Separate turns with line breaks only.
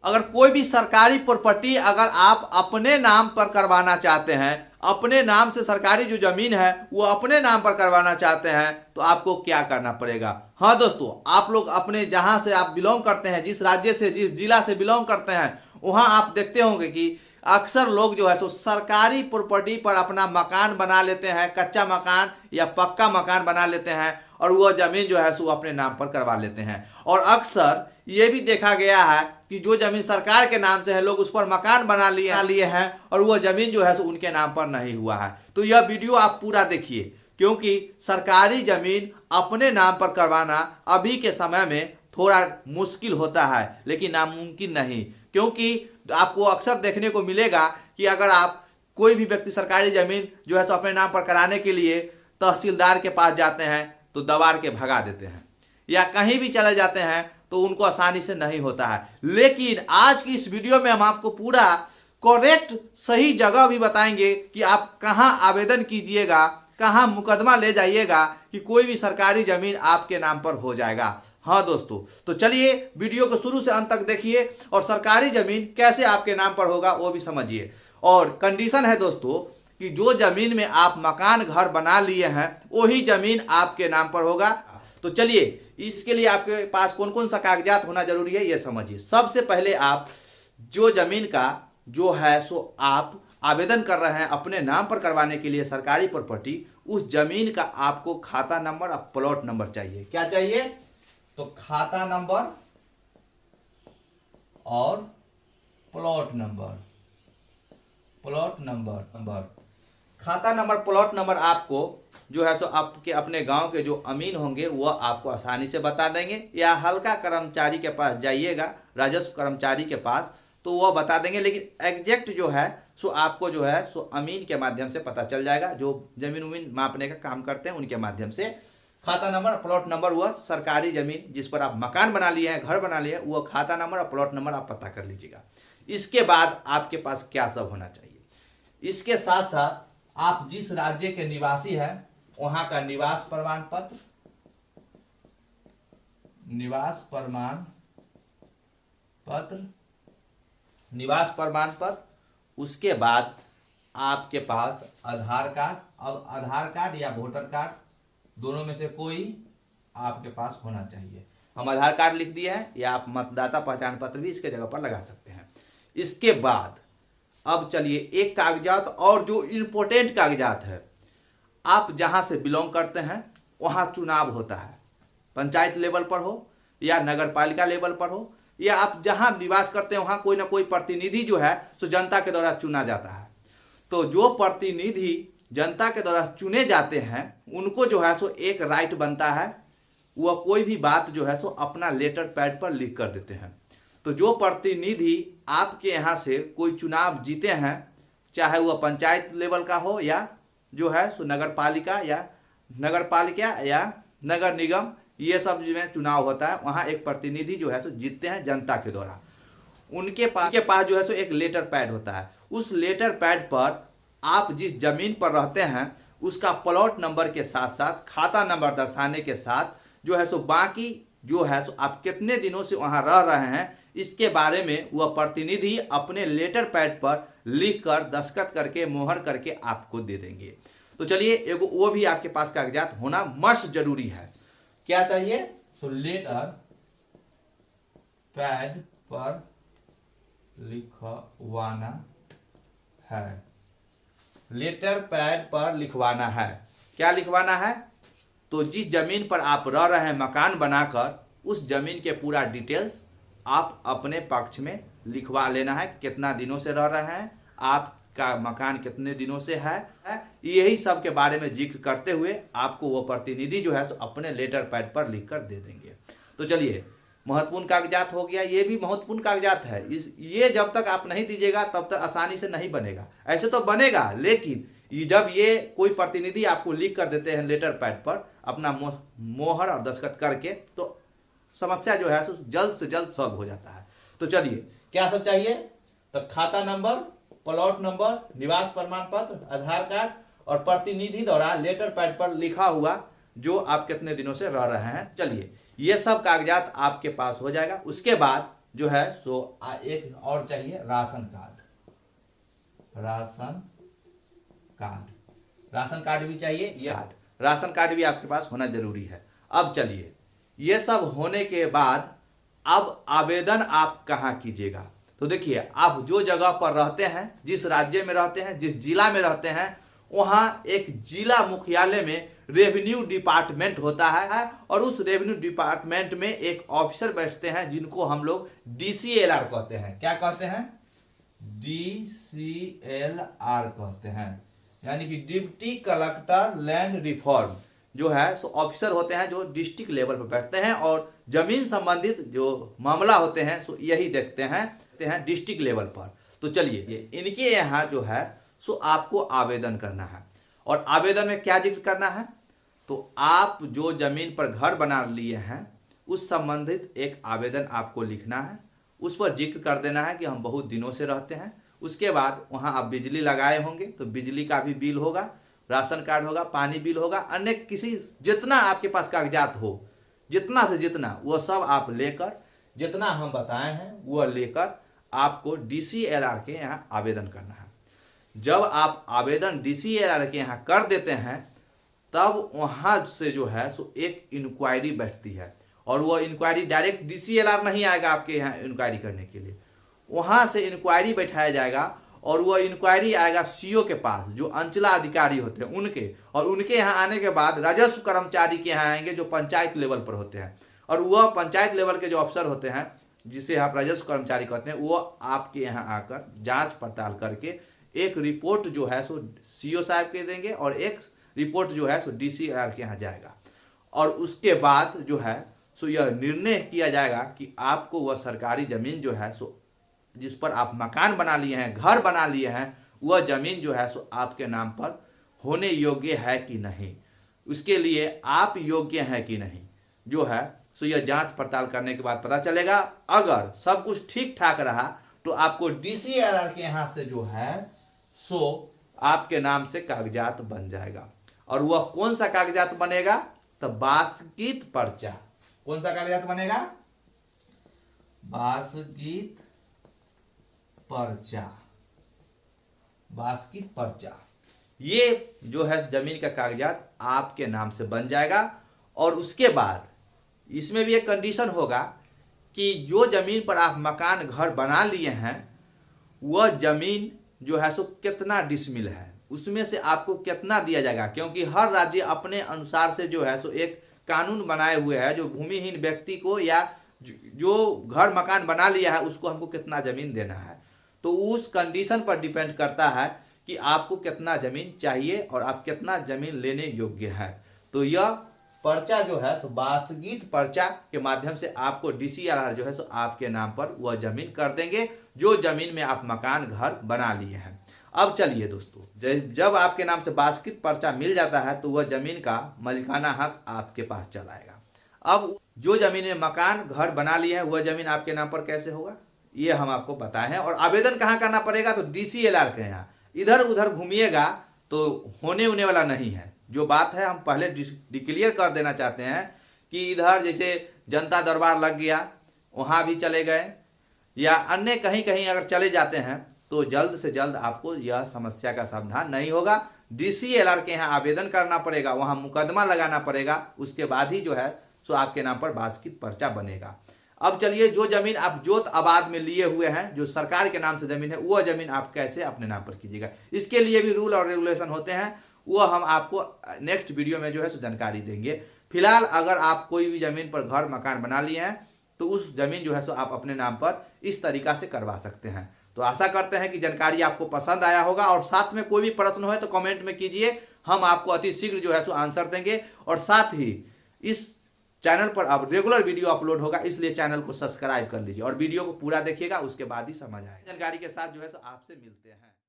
अगर कोई भी सरकारी प्रॉपर्टी अगर आप अपने नाम पर करवाना चाहते हैं, अपने नाम से सरकारी जो जमीन है वो अपने नाम पर करवाना चाहते हैं, तो आपको क्या करना पड़ेगा। हाँ दोस्तों, आप लोग अपने जहां से आप बिलोंग करते हैं, जिस राज्य से जिस जिला से बिलोंग करते हैं, वहां आप देखते होंगे कि अक्सर लोग जो है सो सरकारी प्रॉपर्टी पर अपना मकान बना लेते हैं, कच्चा मकान या पक्का मकान बना लेते हैं और वह जमीन जो है सो अपने नाम पर करवा लेते हैं। और अक्सर ये भी देखा गया है कि जो जमीन सरकार के नाम से है, लोग उस पर मकान बना लिए हैं और वह जमीन जो है सो उनके नाम पर नहीं हुआ है। तो यह वीडियो आप पूरा देखिए, क्योंकि सरकारी जमीन अपने नाम पर करवाना अभी के समय में थोड़ा मुश्किल होता है, लेकिन नामुमकिन नहीं। क्योंकि आपको अक्सर देखने को मिलेगा कि अगर आप कोई भी व्यक्ति सरकारी जमीन जो है सो अपने नाम पर कराने के लिए तहसीलदार के पास जाते हैं तो दबाड़ के भगा देते हैं, या कहीं भी चले जाते हैं तो उनको आसानी से नहीं होता है। लेकिन आज की इस वीडियो में हम आपको पूरा करेक्ट सही जगह भी बताएंगे कि आप कहां आवेदन कीजिएगा, कहां मुकदमा ले जाइएगा कि कोई भी सरकारी जमीन आपके नाम पर हो जाएगा। हाँ दोस्तों, तो चलिए वीडियो को शुरू से अंत तक देखिए और सरकारी जमीन कैसे आपके नाम पर होगा वो भी समझिए। और कंडीशन है दोस्तों कि जो जमीन में आप मकान घर बना लिए हैं वही जमीन आपके नाम पर होगा। तो चलिए, इसके लिए आपके पास कौन कौन सा कागजात होना जरूरी है ये समझिए। सबसे पहले आप जो जमीन का जो है सो आप आवेदन कर रहे हैं अपने नाम पर करवाने के लिए सरकारी प्रॉपर्टी, उस जमीन का आपको खाता नंबर और प्लॉट नंबर चाहिए। क्या चाहिए? तो खाता नंबर और प्लॉट नंबर। खाता नंबर प्लॉट नंबर आपको जो है सो आपके अपने गांव के जो अमीन होंगे वह आपको आसानी से बता देंगे, या हल्का कर्मचारी के पास जाइएगा, राजस्व कर्मचारी के पास, तो वह बता देंगे। लेकिन एग्जैक्ट जो है सो आपको जो है सो अमीन के माध्यम से पता चल जाएगा, जो जमीन उमीन मापने का काम करते हैं उनके माध्यम से। खाता नंबर प्लॉट नंबर, वह सरकारी जमीन जिस पर आप मकान बना लिए हैं, घर बना लिए हैं, वह खाता नंबर और प्लॉट नंबर आप पता कर लीजिएगा। इसके बाद आपके पास क्या सब होना चाहिए, इसके साथ साथ आप जिस राज्य के निवासी हैं वहां का निवास प्रमाण पत्र, उसके बाद आपके पास आधार कार्ड। अब आधार कार्ड या वोटर कार्ड दोनों में से कोई आपके पास होना चाहिए। हम आधार कार्ड लिख दिए हैं, या आप मतदाता पहचान पत्र भी इसके जगह पर लगा सकते हैं। इसके बाद अब चलिए एक कागजात और जो इम्पोर्टेंट कागजात है, आप जहां से बिलोंग करते हैं वहां चुनाव होता है, पंचायत लेवल पर हो या नगर पालिका लेवल पर हो, या आप जहां निवास करते हैं वहां कोई ना कोई प्रतिनिधि जो है सो जनता के द्वारा चुना जाता है। तो जो प्रतिनिधि जनता के द्वारा चुने जाते हैं उनको जो है सो एक राइट बनता है, वह कोई भी बात जो है सो अपना लेटर पैड पर लिख कर देते हैं। तो जो प्रतिनिधि आपके यहाँ से कोई चुनाव जीते हैं, चाहे वह पंचायत लेवल का हो या जो है सो नगर पालिका या नगर निगम, ये सब में चुनाव होता है, वहाँ एक प्रतिनिधि जो है सो जीतते हैं जनता के द्वारा। उनके पास जो है सो एक लेटर पैड होता है। उस लेटर पैड पर आप जिस जमीन पर रहते हैं उसका प्लॉट नंबर के साथ साथ खाता नंबर दर्शाने के साथ जो है सो बाकी जो है सो आप कितने दिनों से वहां रह रहे हैं इसके बारे में वह प्रतिनिधि अपने लेटर पैड पर लिख कर दस्तखत करके मोहर करके आपको दे देंगे। तो चलिए एगो वो भी आपके पास कागजात होना मस्ट जरूरी है। क्या चाहिए? तो लेटर पैड पर लिखवाना है। लेटर पैड पर लिखवाना है। क्या लिखवाना है? तो जिस जमीन पर आप रह रहे हैं मकान बनाकर, उस जमीन के पूरा डिटेल्स आप अपने पक्ष में लिखवा लेना है। कितना दिनों से रह रहे हैं, आपका मकान कितने दिनों से है, यही सब के बारे में जिक्र करते हुए आपको वो प्रतिनिधि जो है तो अपने लेटर पैड पर लिखकर दे देंगे। तो चलिए, महत्वपूर्ण कागजात हो गया, ये भी महत्वपूर्ण कागजात है। ये जब तक आप नहीं दीजिएगा तब तक आसानी से नहीं बनेगा। ऐसे तो बनेगा, लेकिन जब ये कोई प्रतिनिधि आपको लिख कर देते हैं लेटर पैड पर अपना मोहर और दस्तखत करके, तो समस्या जो है जल्द से जल्द सॉल्व हो जाता है। तो चलिए, क्या सब चाहिए? तो खाता नंबर, प्लॉट नंबर, निवास प्रमाण पत्र, आधार कार्ड और प्रतिनिधि द्वारा लेटर पैड पर लिखा हुआ जो आप कितने दिनों से रह रहे हैं। चलिए, ये सब कागजात आपके पास हो जाएगा। उसके बाद जो है सो एक और चाहिए राशन कार्ड। राशन कार्ड भी चाहिए, ये राशन कार्ड भी आपके पास होना जरूरी है। अब चलिए, ये सब होने के बाद अब आवेदन आप कहाँ कीजिएगा। तो देखिए, आप जो जगह पर रहते हैं, जिस राज्य में रहते हैं, जिस जिला में रहते हैं, वहाँ एक जिला मुख्यालय में रेवेन्यू डिपार्टमेंट होता है और उस रेवेन्यू डिपार्टमेंट में एक ऑफिसर बैठते हैं जिनको हम लोग DCLR कहते हैं। क्या कहते हैं? DCLR कहते हैं, यानी कि डिप्टी कलेक्टर लैंड रिफॉर्म जो है सो ऑफिसर होते हैं जो डिस्ट्रिक्ट लेवल पर बैठते हैं और जमीन संबंधित जो मामला होते हैं सो यही देखते हैं डिस्ट्रिक्ट लेवल पर। तो चलिए, इनके यहाँ जो है सो आपको आवेदन करना है और आवेदन में क्या जिक्र करना है, तो आप जो जमीन पर घर बना लिए हैं उस संबंधित एक आवेदन आपको लिखना है। उस पर जिक्र कर देना है कि हम बहुत दिनों से रहते हैं। उसके बाद वहाँ आप बिजली लगाए होंगे तो बिजली का भी बिल होगा, राशन कार्ड होगा, पानी बिल होगा, अन्य किसी जितना आपके पास कागजात हो, जितना से जितना वो सब आप लेकर, जितना हम बताए हैं वो लेकर आपको DCLR के यहाँ आवेदन करना है। जब आप आवेदन DCLR के यहाँ कर देते हैं तब वहाँ से जो है सो एक इंक्वायरी बैठती है और वो इंक्वायरी डायरेक्ट DCLR नहीं आएगा आपके यहाँ इंक्वायरी करने के लिए, वहाँ से इंक्वायरी बैठाया जाएगा और वह इंक्वायरी आएगा CO के पास, जो अंचला अधिकारी होते हैं उनके, और उनके यहाँ आने के बाद राजस्व कर्मचारी के यहाँ आएंगे जो पंचायत लेवल पर होते हैं, और वह पंचायत लेवल के जो अफसर होते हैं जिसे आप राजस्व कर्मचारी कहते हैं, वो आपके यहाँ आकर जांच पड़ताल करके एक रिपोर्ट जो है सो CO साहब के देंगे और एक रिपोर्ट जो है सो DCLR के यहाँ जाएगा। और उसके बाद जो है सो यह निर्णय किया जाएगा कि आपको वह सरकारी जमीन जो है सो जिस पर आप मकान बना लिए हैं, घर बना लिए हैं, वह जमीन जो है सो आपके नाम पर होने योग्य है कि नहीं, उसके लिए आप योग्य हैं कि नहीं, जो है सो यह जांच पड़ताल करने के बाद पता चलेगा। अगर सब कुछ ठीक ठाक रहा तो आपको DCLR के यहाँ से जो है सो आपके नाम से कागजात बन जाएगा। और वह कौन सा कागजात बनेगा? तो बास्कीत पर्चा। कौन सा कागजात बनेगा? बास्कीत पर्चा। बास्कीत पर्चा, ये जो है जमीन का कागजात आपके नाम से बन जाएगा। और उसके बाद इसमें भी एक कंडीशन होगा कि जो जमीन पर आप मकान घर बना लिए हैं वह जमीन जो है सो कितना डिसमिल है, उसमें से आपको कितना दिया जाएगा, क्योंकि हर राज्य अपने अनुसार से जो है सो एक कानून बनाए हुए है जो भूमिहीन व्यक्ति को या जो घर मकान बना लिया है उसको हमको कितना जमीन देना है। तो उस कंडीशन पर डिपेंड करता है कि आपको कितना जमीन चाहिए और आप कितना जमीन लेने योग्य है। तो यह पर्चा जो है सो बास्कीत पर्चा के माध्यम से आपको DCLR जो है सो आपके नाम पर वह जमीन कर देंगे जो जमीन में आप मकान घर बना लिए हैं। अब चलिए दोस्तों, जब आपके नाम से बास्कीत पर्चा मिल जाता है तो वह जमीन का मालिकाना हक आपके पास चला आएगा। अब जो जमीन में मकान घर बना लिए हैं वह जमीन आपके नाम पर कैसे होगा ये हम आपको बताए हैं। और आवेदन कहाँ करना पड़ेगा? तो DCLR के यहाँ। इधर उधर घूमिएगा तो होने वाला नहीं है। जो बात है हम पहले डिक्लेयर कर देना चाहते हैं कि इधर जैसे जनता दरबार लग गया वहाँ भी चले गए या अन्य कहीं कहीं अगर चले जाते हैं तो जल्द से जल्द आपको यह समस्या का समाधान नहीं होगा। DCLR के यहाँ आवेदन करना पड़ेगा, वहाँ मुकदमा लगाना पड़ेगा, उसके बाद ही जो है सो आपके नाम पर बास्कीत पर्चा बनेगा। अब चलिए, जो जमीन आप जोत आबाद में लिए हुए हैं, जो सरकार के नाम से जमीन है, वह जमीन आप कैसे अपने नाम पर कीजिएगा, इसके लिए भी रूल और रेगुलेशन होते हैं, वो हम आपको नेक्स्ट वीडियो में जो है सो जानकारी देंगे। फिलहाल अगर आप कोई भी जमीन पर घर मकान बना लिए हैं तो उस जमीन जो है सो आप अपने नाम पर इस तरीका से करवा सकते हैं। तो आशा करते हैं कि जानकारी आपको पसंद आया होगा और साथ में कोई भी प्रश्न हो तो कमेंट में कीजिए, हम आपको अति शीघ्र जो है सो आंसर देंगे। और साथ ही इस चैनल पर अब रेगुलर वीडियो अपलोड होगा, इसलिए चैनल को सब्सक्राइब कर लीजिए और वीडियो को पूरा देखिएगा, उसके बाद ही समझ आए। जानकारी के साथ जो है सो आपसे मिलते हैं।